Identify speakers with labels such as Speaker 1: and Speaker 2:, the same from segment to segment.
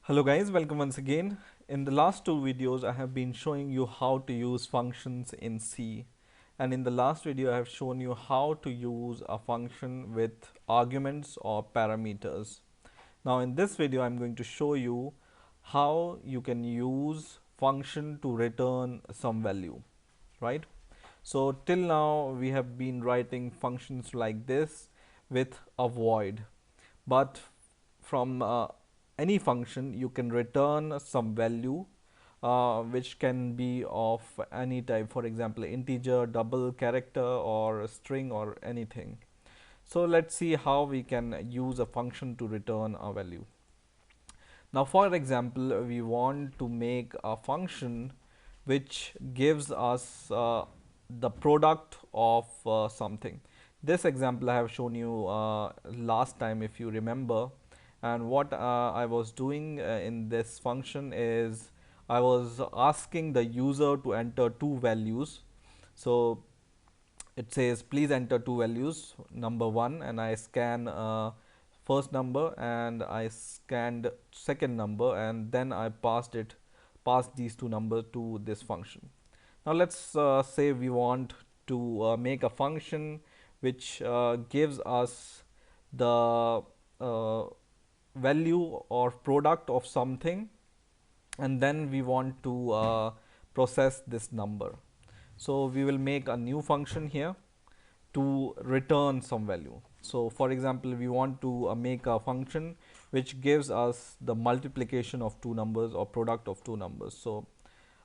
Speaker 1: Hello guys, welcome once again. In the last two videos I have been showing you how to use functions in C, and in the last video I have shown you how to use a function with arguments or parameters. Now in this video I'm going to show you how you can use function to return some value, right? So till now we have been writing functions like this with a void, but from any function you can return some value which can be of any type, for example integer, double, character, or a string, or anything. So let's see how we can use a function to return a value. Now for example, we want to make a function which gives us the product of something. This example I have shown you last time, if you remember. And what I was doing in this function is I was asking the user to enter two values. So it says please enter two values, number one, and I scan first number and I scanned second number, and then I passed these two numbers to this function. Now let's say we want to make a function which gives us the value or product of something, and then we want to process this number. So we will make a new function here to return some value. So for example, we want to make a function which gives us the multiplication of two numbers or product of two numbers. So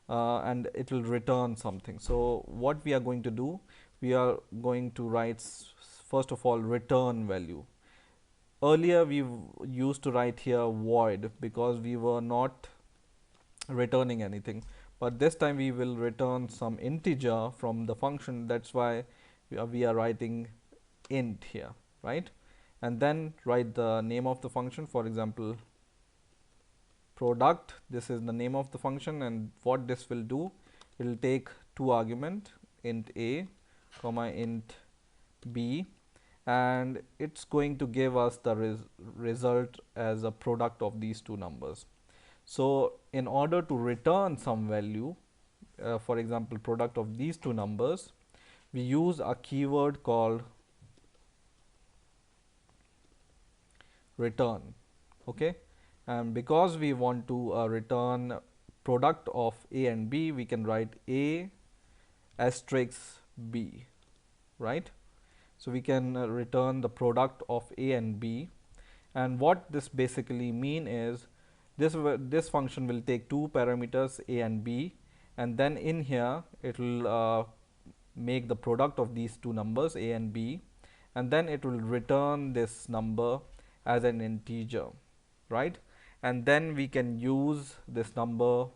Speaker 1: and it will return something. So what we are going to do, we are going to write first of all return value. Earlier we used to write here void because we were not returning anything, but this time we will return some integer from the function. That's why we are writing int here, right? And then write the name of the function, for example product. This is the name of the function, and what this will do, it will take two argument, int a comma int b, and it's going to give us the result as a product of these two numbers. So in order to return some value, for example product of these two numbers, we use a keyword called return. Okay, and because we want to return product of a and b, we can write a asterisk b, right? So we can return the product of a and b. And what this basically mean is this function will take two parameters a and b, and then in here it will make the product of these two numbers a and b, and then it will return this number as an integer, right? And then we can use this number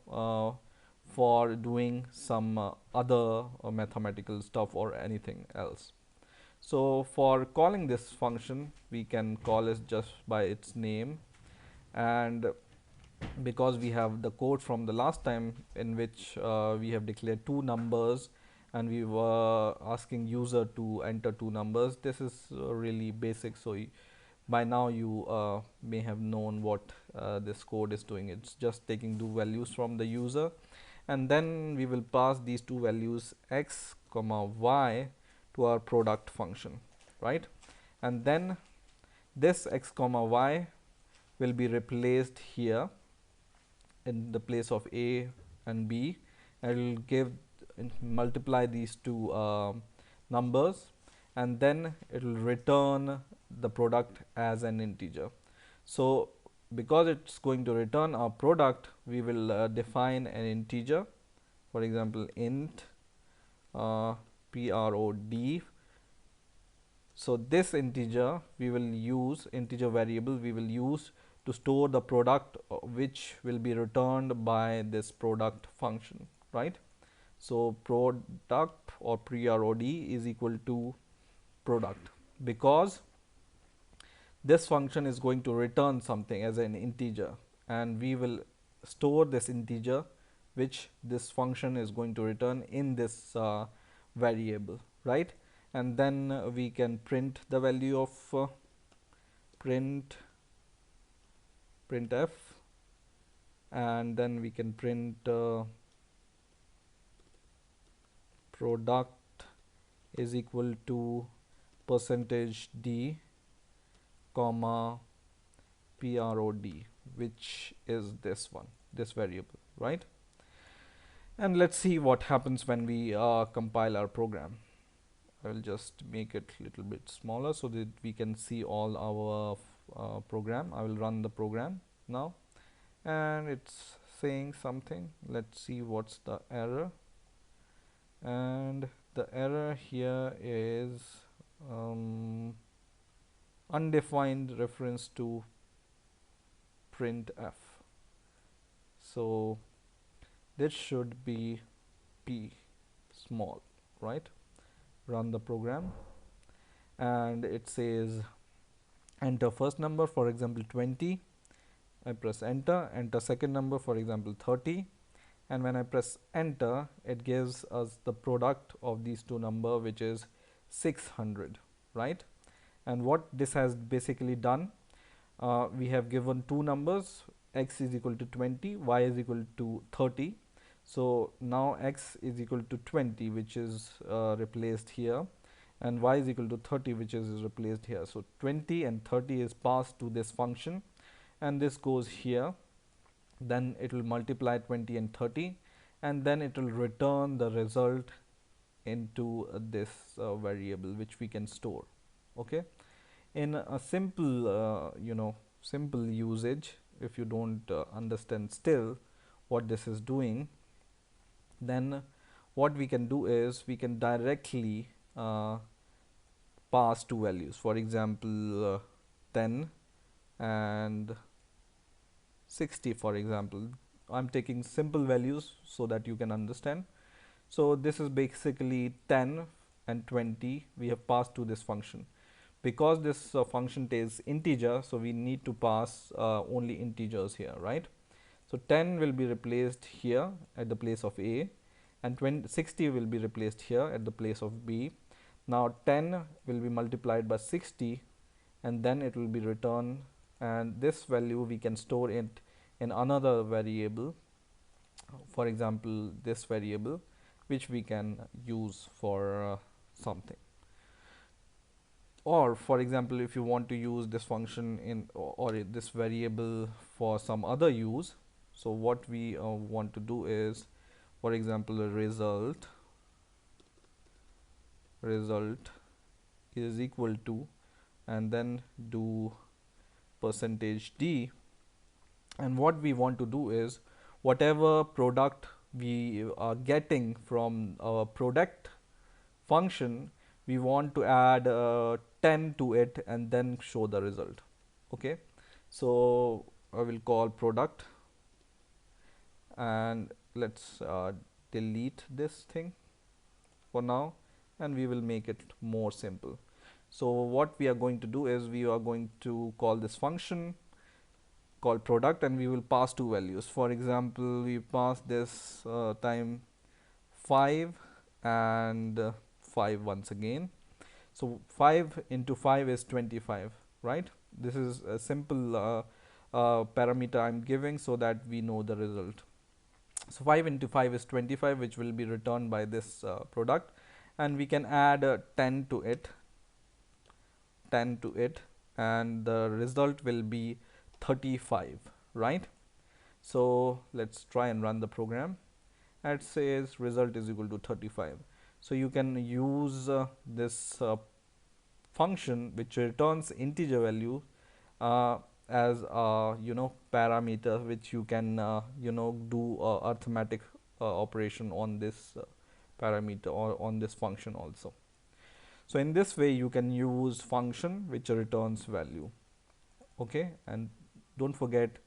Speaker 1: for doing some other mathematical stuff or anything else. So for calling this function, we can call it just by its name, and because we have the code from the last time in which we have declared two numbers and we were asking user to enter two numbers, this is really basic. So by now you may have known what this code is doing. It's just taking two values from the user, and then we will pass these two values x comma y to our product function, right? And then this x comma y will be replaced here in the place of a and b, and it will give multiply these two numbers, and then it will return the product as an integer. So because it's going to return our product, we will define an integer, for example int prod. So this integer we will use, integer variable we will use to store the product which will be returned by this product function, right? So product or prod is equal to product, because this function is going to return something as an integer, and we will store this integer which this function is going to return in this variable, right? And then we can print the value of printf, and then we can print product is equal to percentage d comma prod, which is this one, this variable, right? And let's see what happens when we compile our program. I will just make it a little bit smaller so that we can see all our program. I will run the program now, and it's saying something. Let's see what's the error. And the error here is undefined reference to printf. So this should be p small, right? Run the program, and it says enter first number, for example 20. I press enter, enter second number, for example 30, and when I press enter, it gives us the product of these two number, which is 600, right? And what this has basically done, we have given two numbers, x is equal to 20, y is equal to 30. So now x is equal to 20, which is replaced here, and y is equal to 30, which is replaced here. So 20 and 30 is passed to this function, and this goes here. Then it will multiply 20 and 30, and then it will return the result into this variable, which we can store. Okay, in a simple simple usage, if you don't understand still what this is doing, then what we can do is we can directly pass two values, for example 10 and 60, for example. I'm taking simple values so that you can understand. So this is basically 10 and 20 we have passed to this function. Because this function takes integer, so we need to pass only integers here, right? So 10 will be replaced here at the place of a, and 60 will be replaced here at the place of b. Now 10 will be multiplied by 60, and then it will be returned, and this value we can store it in another variable, for example this variable, which we can use for something. Or for example, if you want to use this function in or this variable for some other use, so what we want to do is, for example, a result is equal to, and then do percentage d, and what we want to do is whatever product we are getting from our product function, we want to add 10 to it and then show the result. Okay, so I will call product, and let's delete this thing for now, and we will make it more simple. So what we are going to do is we are going to call this function called product, and we will pass two values. For example, we pass this time 5 and 5 once again. So 5 into 5 is 25, right? This is a simple parameter I'm giving so that we know the result. So 5 into 5 is 25, which will be returned by this product, and we can add 10 to it, and the result will be 35, right? So let's try and run the program. It says result is equal to 35. So you can use this function which returns integer value as a parameter, which you can do arithmetic operation on this parameter or on this function also. So in this way you can use function which returns value. Okay, and don't forget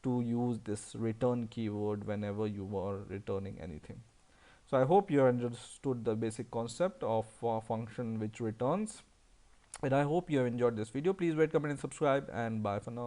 Speaker 1: to use this return keyword whenever you are returning anything. So I hope you understood the basic concept of function which returns, and I hope you have enjoyed this video. Please rate, comment and subscribe, and bye for now.